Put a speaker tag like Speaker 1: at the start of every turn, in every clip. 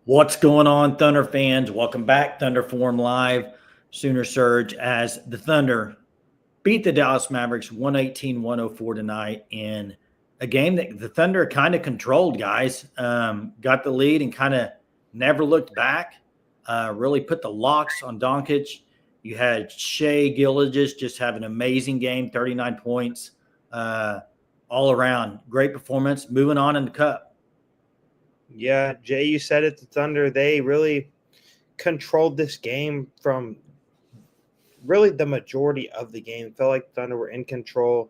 Speaker 1: What's going on, Thunder fans? Welcome back, Thunder Forum Live. Sooner Surge as the Thunder beat the Dallas Mavericks 118-104 tonight in a game that the Thunder kind of controlled, guys. Got the lead and kind of never looked back. Really put the locks on Doncic. You had ShaiGilgeous just have an amazing game, 39 points all around. Great performance. Moving on in the Cup.
Speaker 2: Yeah, Jay, you said it, the Thunder, they really controlled this game from really the majority of the game. It felt like the Thunder were in control.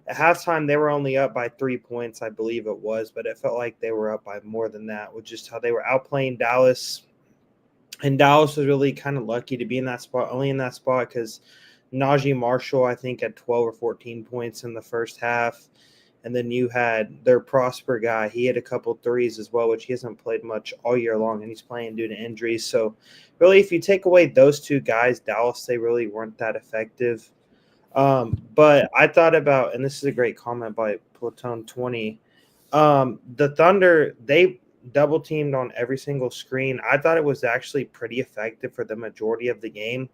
Speaker 2: At halftime, they were only up by 3 points, I believe it was, but it felt like they were up by more than that, with just how they were outplaying Dallas. And Dallas was really kind of lucky to be in that spot, only in that spot because Najee Marshall, I think, had 12 or 14 points in the first half. And then you had their Prosper guy. He had a couple threes as well, which he hasn't played much all year long, and he's playing due to injuries. So, really, if you take away those two guys, Dallas, they really weren't that effective. But I thought about, and this is a great comment by Platoon20, the Thunder, they double-teamed on every single screen. I thought it was actually pretty effective for the majority of the game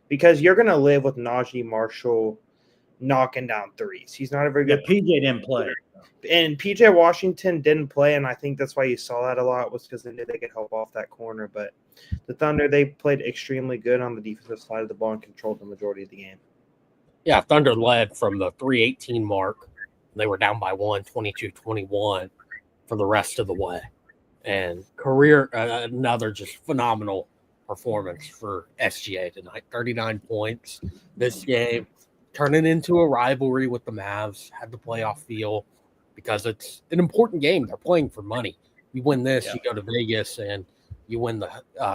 Speaker 2: because you're going to live with Najee Marshall knocking down threes. He's not a very good.
Speaker 1: PJ didn't play.
Speaker 2: And PJ Washington didn't play, and I think that's why you saw that a lot was because they knew they could help off that corner. But the Thunder, they played extremely good on the defensive side of the ball and controlled the majority of the game.
Speaker 3: Yeah, Thunder led from the 3:18 mark. They were down by 22-21 for the rest of the way. And another just phenomenal performance for SGA tonight. 39 points this game. Turn it into a rivalry with the Mavs, had the playoff feel because it's an important game. They're playing for money. You win this, you go to Vegas, and you win the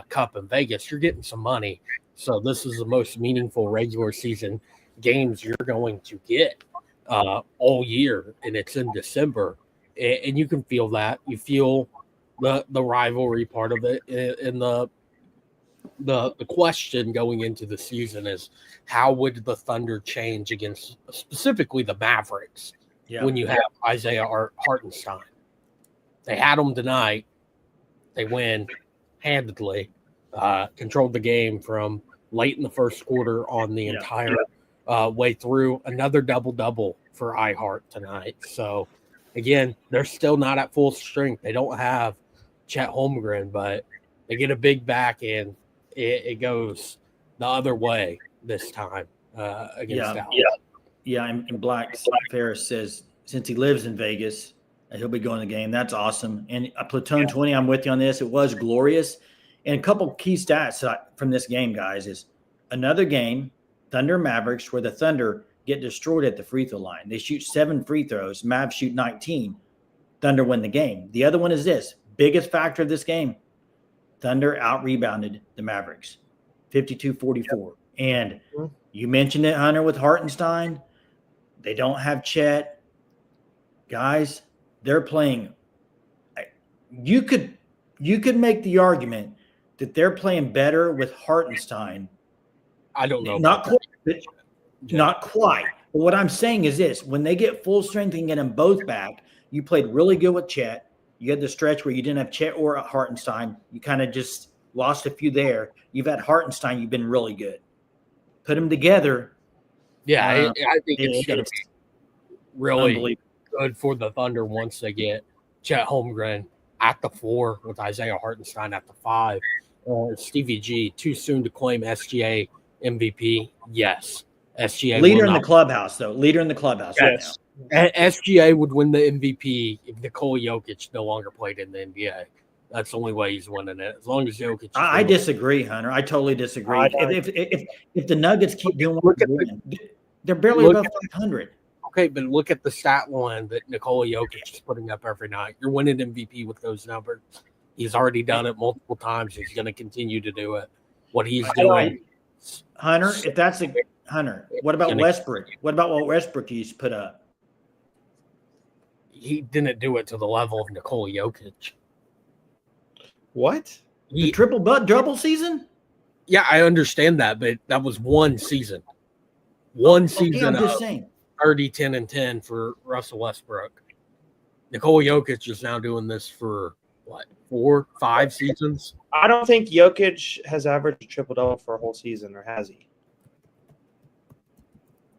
Speaker 3: Cup in Vegas, you're getting some money. So this is the most meaningful regular season games you're going to get all year, and it's in December. And you can feel that. You feel the rivalry part of it, and the question going into the season is how would the Thunder change against specifically the Mavericks when you have Isaiah Hartenstein? They had them tonight. They win handedly, controlled the game from late in the first quarter on the entire way through. Another double-double for iHeart tonight. So, again, they're still not at full strength. They don't have Chet Holmgren, but they get a big back and it goes the other way this time against Dallas.
Speaker 1: And Black Ferris says since he lives in Vegas, he'll be going to the game. That's awesome. And Platoon 20, I'm with you on this. It was glorious. And a couple key stats from this game, guys, is another game, Thunder Mavericks, where the Thunder get destroyed at the free throw line. They shoot 7 free throws. Mavs shoot 19. Thunder win the game. The other one is this. Biggest factor of this game. Thunder out-rebounded the Mavericks, 52-44. And you mentioned it, Hunter, with Hartenstein. They don't have Chet. Guys, they're playing. You could make the argument that they're playing better with Hartenstein.
Speaker 3: I don't know.
Speaker 1: Not quite. But what I'm saying is this. When they get full strength and get them both back, you played really good with Chet. You had the stretch where you didn't have Chet or Hartenstein. You kind of just lost a few there. You've had Hartenstein. You've been really good. Put them together.
Speaker 3: Yeah, I think it's going to be really good for the Thunder once they get Chet Holmgren at the 4 with Isaiah Hartenstein at the 5. Stevie G, too soon to claim SGA MVP? Yes. SGA
Speaker 1: leader in the clubhouse, though. Leader in the clubhouse right now.
Speaker 3: SGA would win the MVP if Nikola Jokic no longer played in the NBA. That's the only way he's winning it. As long as Jokic.
Speaker 1: I disagree, Hunter. I totally disagree. If the Nuggets keep doing what they're doing, they're barely above 500.
Speaker 3: Okay, but look at the stat line that Nikola Jokic is putting up every night. You're winning MVP with those numbers. He's already done it multiple times. He's going to continue to do it. What he's doing.
Speaker 1: Hunter, Hunter, what about Westbrook? What about what Westbrook used to put up?
Speaker 3: He didn't do it to the level of Nikola Jokic.
Speaker 2: What?
Speaker 1: The triple-double season?
Speaker 3: Yeah, I understand that, but that was one season. One season
Speaker 1: I'm just saying.
Speaker 3: 30, 10, and 10 for Russell Westbrook. Nikola Jokic is now doing this for 4, 5 seasons.
Speaker 2: I don't think Jokic has averaged a triple-double for a whole season, or has he?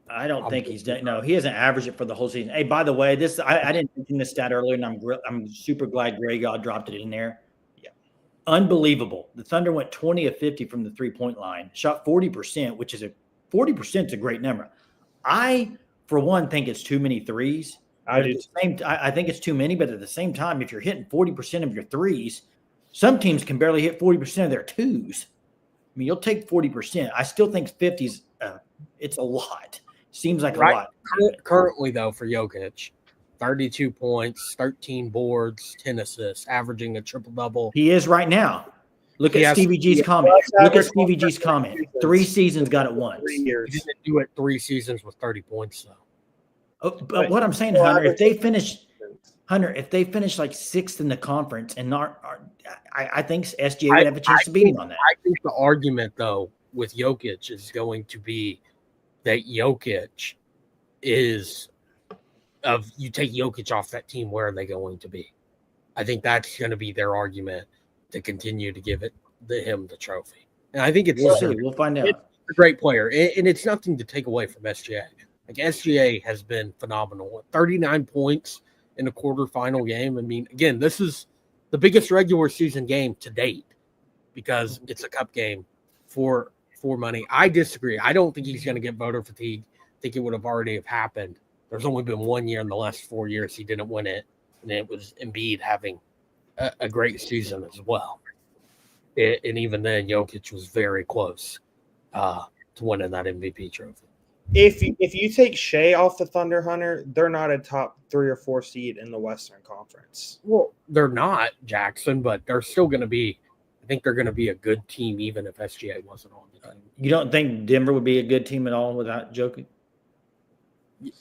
Speaker 1: I don't think he's done. No, he hasn't averaged it for the whole season. Hey, by the way, this I didn't mention this stat earlier, and I'm super glad Gray God dropped it in there.
Speaker 2: Yeah,
Speaker 1: unbelievable. The Thunder went 20 of 50 from the 3-point line, shot 40%, which is 40% is a great number. I, for one, think it's too many threes.
Speaker 2: I do.
Speaker 1: I think it's too many, but at the same time, if you're hitting 40% of your threes, some teams can barely hit 40% of their twos. I mean, you'll take 40%. I still think 50's it's a lot. Seems like a lot.
Speaker 3: Currently, though, for Jokic, 32 points, 13 boards, 10 assists, averaging a triple-double.
Speaker 1: He is right now. Look at Stevie G's comment. Look at Stevie G's comment. 3 seasons got it once.
Speaker 2: 3 years.
Speaker 3: He didn't do it 3 seasons with 30 points, though.
Speaker 1: Oh, but what I'm saying, Hunter, if they finish like 6th in the conference and I think SGA would have a chance to beat him on that.
Speaker 3: I think the argument, though, with Jokic is going to be that Jokic is you take Jokic off that team, where are they going to be? I think that's going to be their argument to continue to give him the trophy. And I think
Speaker 1: we'll find out.
Speaker 3: It's a great player, and it's nothing to take away from SGA. Like, SGA has been phenomenal. 39 points in a quarterfinal game. I mean, again, this is the biggest regular season game to date because it's a cup game for money. I disagree. I don't think he's going to get voter fatigue. I think it would have already have happened. There's only been 1 year in the last 4 years he didn't win it, and it was Embiid having a great season as well. And even then, Jokic was very close to winning that MVP trophy.
Speaker 2: If you take Shai off the Thunder, Hunter, they're not a top 3 or 4 seed in the Western Conference.
Speaker 3: Well, they're not, Jackson, but they're still going to be. I think they're going to be a good team, even if SGA wasn't on the team.
Speaker 1: You don't think Denver would be a good team at all without Jokic?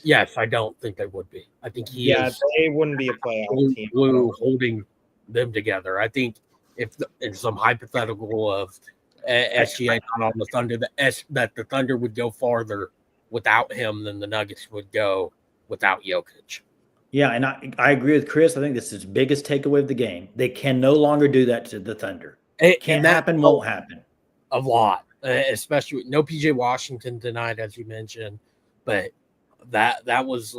Speaker 3: Yes, I don't think they would be. I think
Speaker 2: they wouldn't be a playoff team.
Speaker 3: Glue holding them together. I think if in some hypothetical of SGA not on the Thunder, that the Thunder would go farther without him than the Nuggets would go without Jokic.
Speaker 1: Yeah, and I agree with Chris. I think this is the biggest takeaway of the game. They can no longer do that to the Thunder. It can't happen, won't happen.
Speaker 3: A lot, especially no PJ Washington tonight, as you mentioned, but that was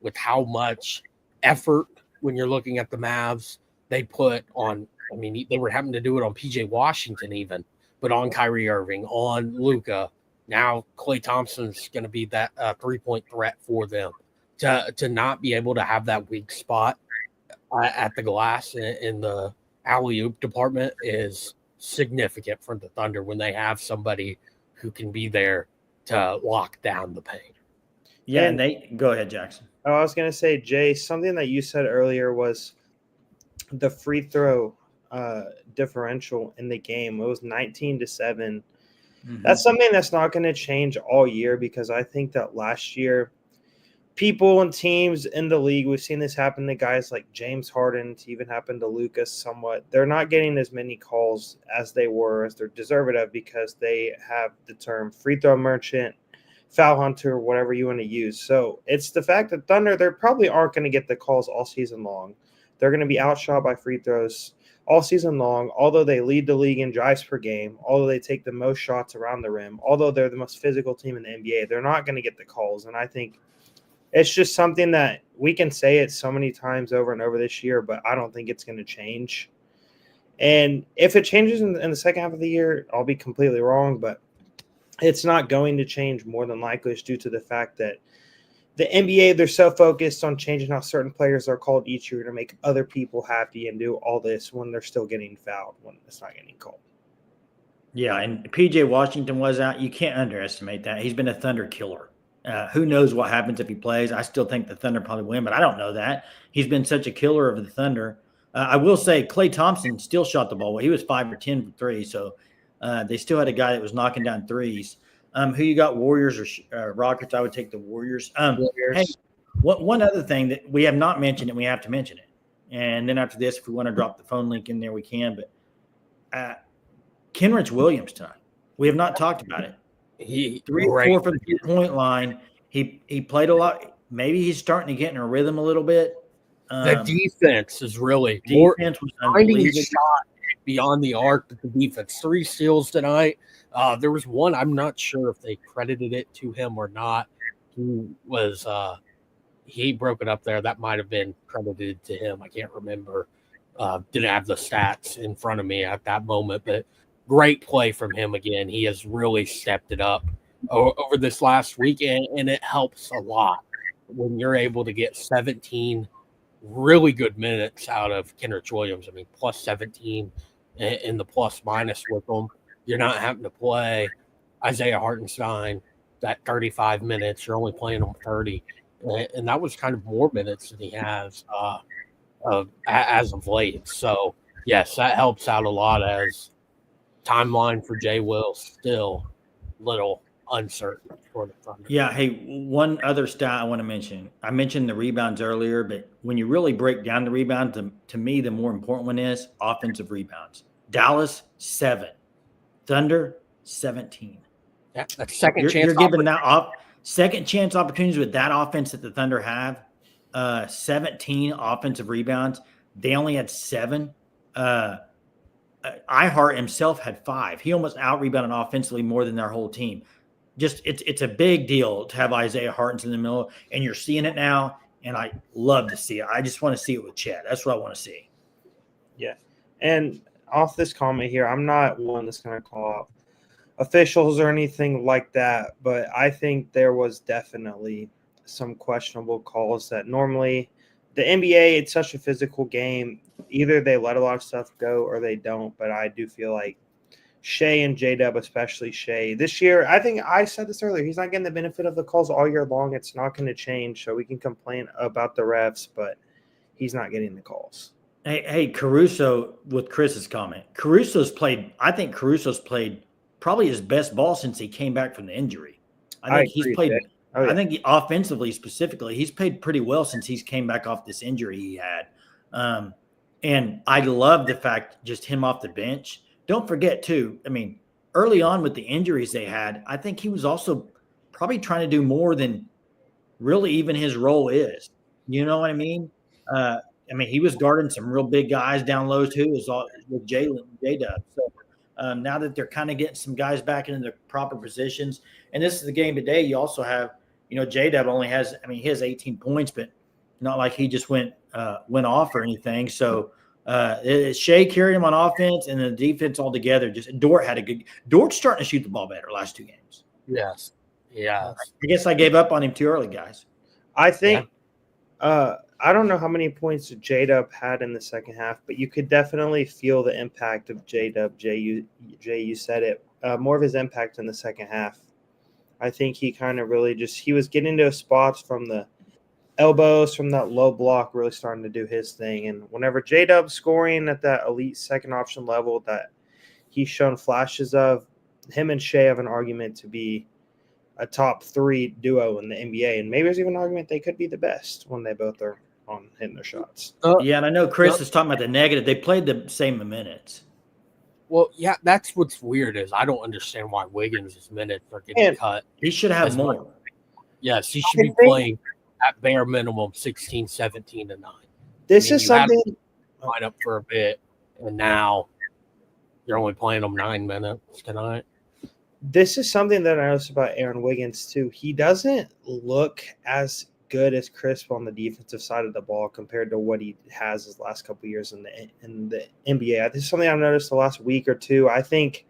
Speaker 3: with how much effort when you're looking at the Mavs they put on. I mean, they were having to do it on PJ Washington even, but on Kyrie Irving, on Luka. Now Klay Thompson's going to be that 3-point threat for them. To not be able to have that weak spot at the glass in the alley-oop department is significant for the Thunder when they have somebody who can be there to lock down the paint.
Speaker 1: Yeah, and they go ahead, Jackson.
Speaker 2: Oh, I was going to say, Jay, something that you said earlier was the free throw differential in the game. It was 19-7. Mm-hmm. That's something that's not going to change all year because I think that last year people and teams in the league, we've seen this happen to guys like James Harden, to even happen to Lucas somewhat. They're not getting as many calls as they were, as they're deserved of, because they have the term free throw merchant, foul hunter, whatever you want to use. So it's the fact that Thunder, they probably aren't going to get the calls all season long. They're going to be outshot by free throws all season long, although they lead the league in drives per game, although they take the most shots around the rim, although they're the most physical team in the NBA. They're not going to get the calls, and I think it's just something that we can say it so many times over and over this year, but I don't think it's going to change. And if it changes in the second half of the year, I'll be completely wrong, but it's not going to change more than likely due to the fact that the NBA, they're so focused on changing how certain players are called each year to make other people happy and do all this when they're still getting fouled, when it's not getting called.
Speaker 1: Yeah, and PJ Washington was out. You can't underestimate that. He's been a Thunder killer. Who knows what happens if he plays? I still think the Thunder probably win, but I don't know that. He's been such a killer of the Thunder. I will say Klay Thompson still shot the ball well. He was 5 or 10 from 3, so they still had a guy that was knocking down threes. Who you got, Warriors or Rockets? I would take the Warriors.
Speaker 2: Warriors.
Speaker 1: Hey, one other thing that we have not mentioned, and we have to mention it. And then after this, if we want to drop the phone link in there, we can. But Kenrich Williams tonight. We have not talked about it. 3 or 4 from the 3-point line. He played a lot. Maybe he's starting to get in a rhythm a little bit.
Speaker 3: The defense is really more
Speaker 1: Defense was
Speaker 3: finding the
Speaker 1: unbelievable.
Speaker 3: shot beyond the arc of the defense. 3 steals tonight. There was one, I'm not sure if they credited it to him or not. He broke it up there. That might have been credited to him. I can't remember. Didn't have the stats in front of me at that moment, but great play from him again. He has really stepped it up over this last week, and it helps a lot when you're able to get 17 really good minutes out of Kenrich Williams. I mean, plus 17 in the plus minus with them. You're not having to play Isaiah Hartenstein that 35 minutes. You're only playing him 30. And that was kind of more minutes than he has as of late. So, yes, that helps out a lot as timeline for Jay Will still little uncertain for the Thunder.
Speaker 1: Yeah. Hey, one other stat I want to mention. I mentioned the rebounds earlier, but when you really break down the rebounds, to me, the more important one is offensive rebounds. Dallas, 7. Thunder, 17.
Speaker 3: Yeah, that's second chance.
Speaker 1: You're giving that off second chance opportunities with that offense that the Thunder have. 17 offensive rebounds. They only had 7. Ihart himself had 5. He almost out-rebounded offensively more than their whole team. Just it's a big deal to have Isaiah Hartenstein in the middle, and you're seeing it now, and I love to see it. I just want to see it with Chet. That's what I want to see.
Speaker 2: Yeah. And off this comment here, I'm not one that's going to call out officials or anything like that, but I think there was definitely some questionable calls that normally the NBA, it's such a physical game. Either they let a lot of stuff go or they don't, but I do feel like Shai and J-Dub, especially Shai, this year, I think I said this earlier, he's not getting the benefit of the calls all year long. It's not going to change, so we can complain about the refs, but he's not getting the calls.
Speaker 1: Hey, Caruso, with Chris's comment, I think Caruso's played probably his best ball since he came back from the injury. I think he's played. Oh, yeah. I think offensively, specifically, he's played pretty well since he's came back off this injury he had. And I love the fact just him off the bench. Don't forget, too, I mean, early on with the injuries they had, I think he was also probably trying to do more than really even his role is. You know what I mean? He was guarding some real big guys down low, too, with J-Dub. So now that they're kind of getting some guys back into their proper positions, and this is the game today, you also have, J-Dub only has, he has 18 points, but not like he just went off or anything. So Shai carried him on offense, and the defense altogether. Dort's starting to shoot the ball better last 2 games.
Speaker 3: Yes. Yeah.
Speaker 1: I guess I gave up on him too early, guys.
Speaker 2: I think I don't know how many points J-Dub had in the second half, but you could definitely feel the impact of J-Dub. Jay, you said it. More of his impact in the second half. I think he kind of really he was getting to spots from the elbows, from that low block, really starting to do his thing. And whenever J-Dub's scoring at that elite second option level that he's shown flashes of, him and Shai have an argument to be a top 3 duo in the NBA. And maybe there's even an argument they could be the best when they both are on hitting their shots.
Speaker 1: Yeah, and I know Chris is talking about the negative. They played the same minutes.
Speaker 3: Well, yeah, that's what's weird is I don't understand why Wiggins' minutes are getting cut.
Speaker 1: He should have more.
Speaker 3: Yes, he should be playing at bare minimum 16, 17, and 9.
Speaker 2: This is something
Speaker 3: line up for a bit, and now you're only playing them 9 minutes tonight.
Speaker 2: This is something that I noticed about Aaron Wiggins too. He doesn't look as good as crisp on the defensive side of the ball compared to what he has his last couple of years in the NBA. This is something I've noticed the last week or two. I think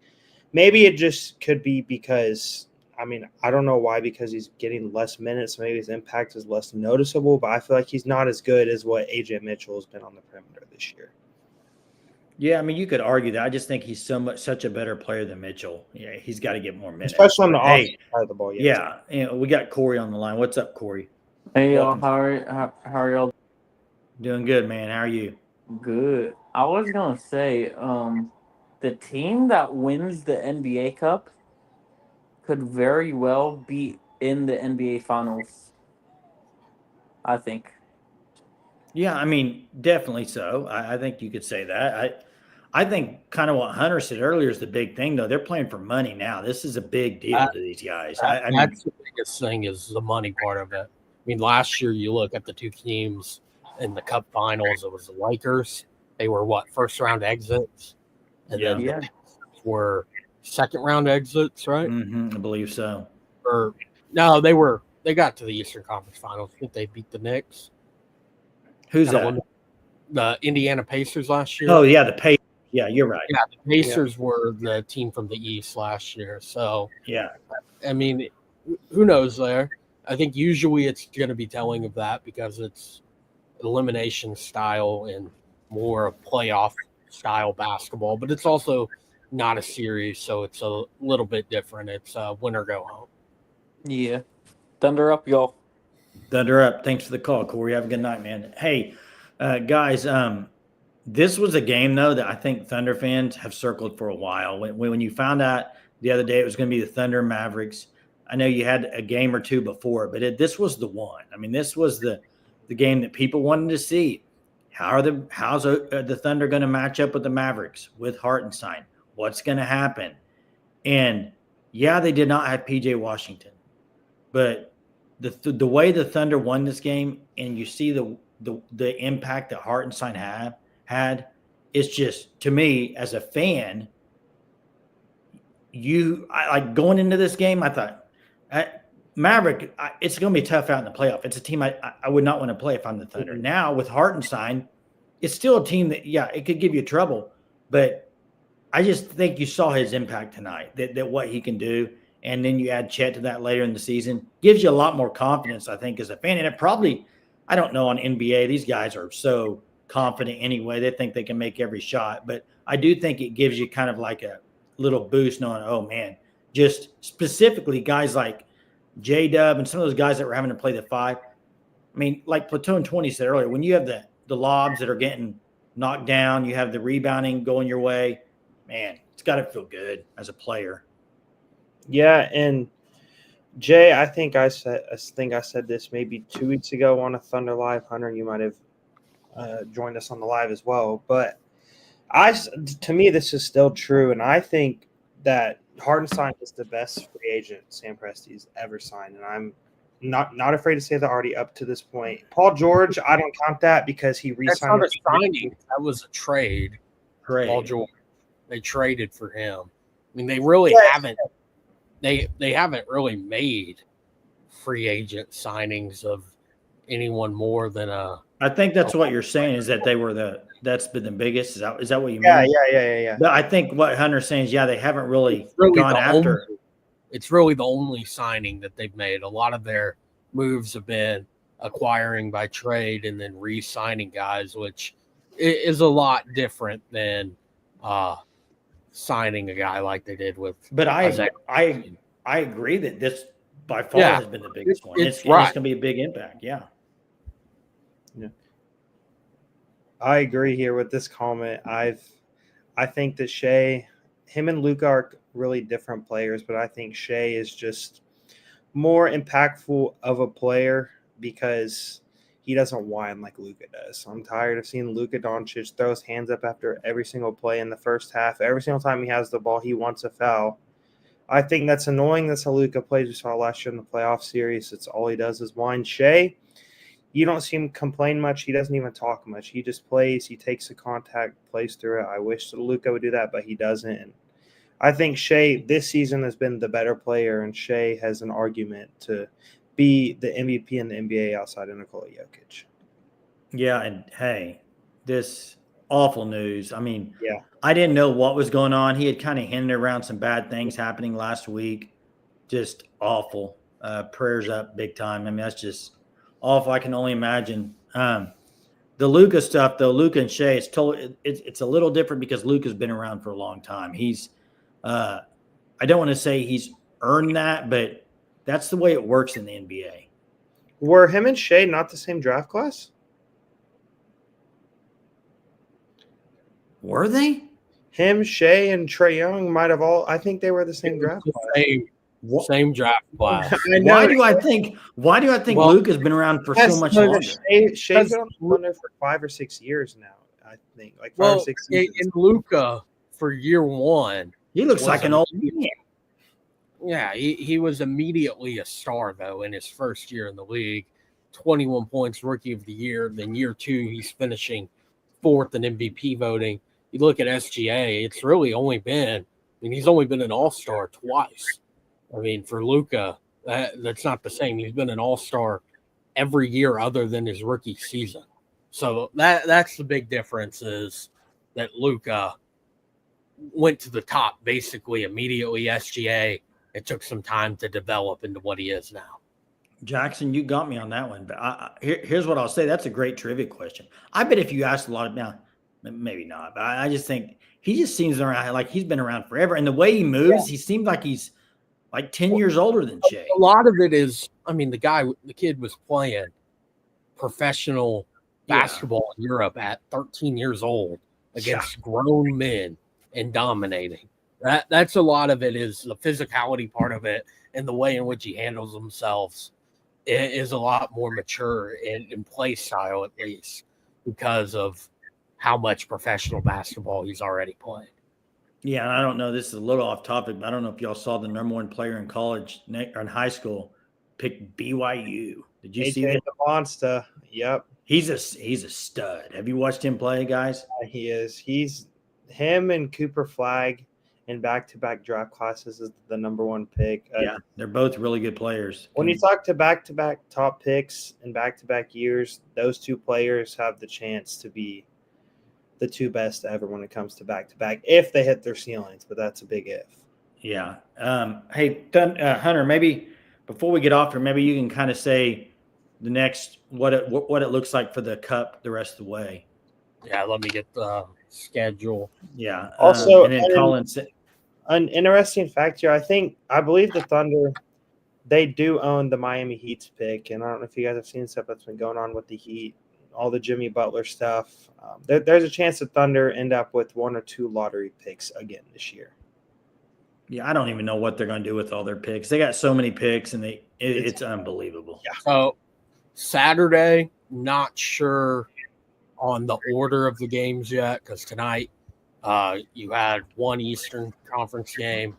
Speaker 2: maybe it just could be because, I don't know why, because he's getting less minutes. Maybe his impact is less noticeable, but I feel like he's not as good as what AJ Mitchell has been on the perimeter this year.
Speaker 1: Yeah, you could argue that. I just think he's such a better player than Mitchell. Yeah, he's got to get more minutes.
Speaker 2: Especially on the offensive side of the ball.
Speaker 1: Yeah, we got Corey on the line. What's up, Corey?
Speaker 4: Hey, y'all. How are y'all?
Speaker 1: Doing good, man. How are you?
Speaker 4: Good. I was going to say, the team that wins the NBA Cup could very well be in the NBA Finals, I think.
Speaker 1: Yeah, definitely so. I think you could say that. I think kind of what Hunter said earlier is the big thing, though. They're playing for money now. This is a big deal to these guys.
Speaker 3: That's the biggest thing is the money part of it. Last year you look at the 2 teams in the Cup Finals, it was the Lakers. They were first round exits, and then the Pacers were second round exits, right?
Speaker 1: I believe so.
Speaker 3: Or no, they got to the Eastern Conference Finals. I think they beat the Knicks.
Speaker 1: Who's that?
Speaker 3: The Indiana Pacers last year.
Speaker 1: Oh yeah, the Pacers. Yeah, you're right.
Speaker 3: Yeah, the Pacers were the team from the East last year. So
Speaker 1: yeah,
Speaker 3: I mean, who knows there? I think usually it's going to be telling of that because it's elimination style and more of playoff style basketball, but it's also not a series, so it's a little bit different. It's win or go home.
Speaker 4: Yeah. Thunder up, y'all.
Speaker 1: Thunder up. Thanks for the call, Corey. Have a good night, man. Hey, guys, this was a game, though, that I think Thunder fans have circled for a while. When you found out the other day it was going to be the Thunder Mavericks, I know you had a game or two before, but this was the one. I mean, this was the game that people wanted to see. How's the Thunder going to match up with the Mavericks with Hartenstein? What's going to happen? And, yeah, they did not have P.J. Washington. But the way the Thunder won this game, and you see the impact that Hartenstein had, it's just, to me, as a fan, like going into this game, I thought, Maverick, it's going to be tough out in the playoff. It's a team I would not want to play if I'm the Thunder. Now with Hartenstein, it's still a team that, yeah, it could give you trouble, but I just think you saw his impact tonight, that what he can do. And then you add Chet to that later in the season, gives you a lot more confidence, I think, as a fan. And it probably, I don't know, on NBA, these guys are so confident anyway. They think they can make every shot. But I do think it gives you kind of like a little boost knowing, oh, man, just specifically guys like J-Dub and some of those guys that were having to play the five. I mean, like Platoon 20 said earlier, when you have the lobs that are getting knocked down, you have the rebounding going your way, man, it's got to feel good as a player.
Speaker 2: Yeah, and Jay, I think I said this maybe 2 weeks ago on a Thunder Live. Hunter, you might have joined us on the live as well. But to me, this is still true, and I think that Hartenstein is the best free agent Sam Presti's ever signed, and I'm not afraid to say that already up to this point. Paul George, I don't count that because he re-signed.
Speaker 3: That's not a signing. That was a trade. Paul George, they traded for him. I mean, they really haven't. They haven't really made free agent signings of anyone more than a.
Speaker 1: I think that's what you're saying is that that's been the biggest. Is that what you mean?
Speaker 2: Yeah.
Speaker 1: But I think what Hunter's saying is, they haven't really gone after.
Speaker 3: It's really the only signing that they've made. A lot of their moves have been acquiring by trade and then re-signing guys, which is a lot different than signing a guy like they did with.
Speaker 1: But I agree that this by far has been the biggest one. It's going to be a big impact. Yeah.
Speaker 2: I agree here with this comment. I think that him and Luka are really different players, but I think Shai is just more impactful of a player because he doesn't whine like Luka does. I'm tired of seeing Luka Doncic throw his hands up after every single play in the first half. Every single time he has the ball, he wants a foul. I think that's annoying. That's how Luka plays. We saw last year in the playoff series. It's all he does is whine. Shai, you don't see him complain much. He doesn't even talk much. He just plays. He takes the contact, plays through it. I wish Luka would do that, but he doesn't. And I think Shai this season has been the better player, and Shai has an argument to be the MVP in the NBA outside of Nikola Jokic.
Speaker 1: Yeah, and hey, this awful news. I mean, I didn't know what was going on. He had kind of hinted around some bad things happening last week. Just awful. Prayers up big time. I mean, that's just awful. I can only imagine. The Luka stuff, though, Luka and Shai, it's a little different because Luka's been around for a long time. He's I don't want to say he's earned that, but that's the way it works in the NBA.
Speaker 2: Were him and Shai not the same draft class?
Speaker 1: Were they?
Speaker 2: Him, Shai, and Trae Young might have all. I think they were the same draft class.
Speaker 3: Same draft class.
Speaker 1: Why do I think Luka's been around for so much longer?
Speaker 2: Shai's been on there for 5 or 6 years now. I think like 5 or 6 years.
Speaker 3: In Luka for year one,
Speaker 1: he looks like an old man.
Speaker 3: Yeah, he was immediately a star though in his first year in the league. 21 points, rookie of the year. Then year 2, he's finishing 4th in MVP voting. You look at SGA, it's really only been, he's only been an all-star twice. For Luka, that's not the same. He's been an all-star every year other than his rookie season. So that's the big difference, is that Luka went to the top basically immediately. SGA, it took some time to develop into what he is now.
Speaker 1: Jackson, you got me on that one. But here's what I'll say. That's a great trivia question. I bet if you asked a lot of now, maybe not, but I just think he just seems around like he's been around forever. And the way he moves, he seems like he's like 10 years older than Shai.
Speaker 3: A lot of it is, the kid was playing professional basketball in Europe at 13 years old against grown men and dominating. That's a lot of it, is the physicality part of it, and the way in which he handles himself is a lot more mature in play style, at least, because of how much professional basketball he's already played.
Speaker 1: Yeah, and I don't know, this is a little off topic, but I don't know if y'all saw the number 1 player in college or in high school pick BYU. Did you see that?
Speaker 2: The monster. Yep.
Speaker 1: He's a stud. Have you watched him play, guys?
Speaker 2: He is. He's him and Cooper Flagg in back-to-back draft classes is the number 1 pick.
Speaker 1: Yeah, they're both really good players.
Speaker 2: When you talk to back-to-back top picks in back-to-back years, those 2 players have the chance to be the 2 best ever when it comes to back-to-back, if they hit their ceilings, but that's a big if.
Speaker 1: Yeah. Hey, Hunter, maybe before we get off here, maybe you can kind of say the next what it looks like for the Cup the rest of the way.
Speaker 3: Yeah, let me get the schedule.
Speaker 1: Yeah.
Speaker 2: Also,
Speaker 1: and then Colin said,
Speaker 2: an interesting fact here, I believe the Thunder, they do own the Miami Heat's pick, and I don't know if you guys have seen stuff that's been going on with the Heat, all the Jimmy Butler stuff. There's a chance the Thunder end up with 1 or 2 lottery picks again this year.
Speaker 1: Yeah, I don't even know what they're going to do with all their picks. They got so many picks, and it's unbelievable.
Speaker 2: Yeah.
Speaker 3: So Saturday, not sure on the order of the games yet, because tonight you had 1 Eastern Conference game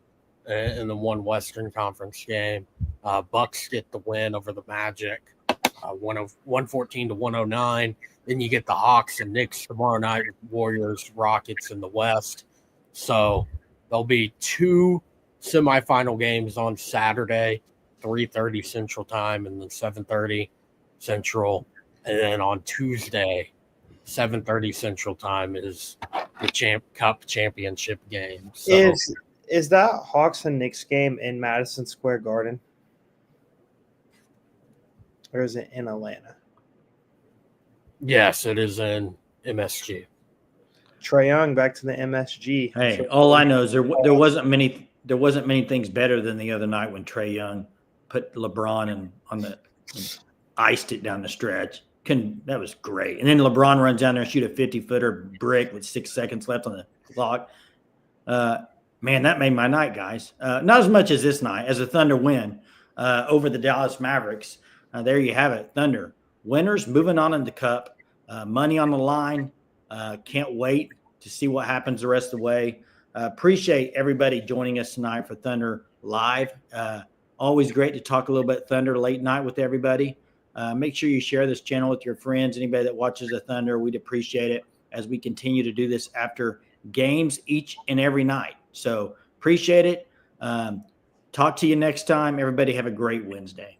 Speaker 3: and then 1 Western Conference game. Bucks get the win over the Magic, 114 to 109. Then you get the Hawks and Knicks tomorrow night, Warriors, Rockets in the West. So there'll be 2 semifinal games on Saturday, 3:30 Central Time and then 7:30 Central. And then on Tuesday, 7:30 Central Time is the Cup championship game. So,
Speaker 2: is that Hawks and Knicks game in Madison Square Garden? Or is it in Atlanta?
Speaker 3: yes, it is in MSG.
Speaker 2: Trae Young back to the MSG.
Speaker 1: Hey, all I know is there wasn't many things better than the other night when Trae Young put LeBron iced it down the stretch. That was great. And then LeBron runs down there and shoot a 50-footer brick with 6 seconds left on the clock. Man, that made my night, guys. Not as much as this night, as the Thunder win over the Dallas Mavericks. There you have it. Thunder winners moving on in the Cup. Money on the line. Can't wait to see what happens the rest of the way. Appreciate everybody joining us tonight for Thunder Live. Always great to talk a little bit Thunder late night with everybody. Make sure you share this channel with your friends, anybody that watches the Thunder. We'd appreciate it as we continue to do this after games each and every night. So appreciate it. Talk to you next time. Everybody have a great Wednesday.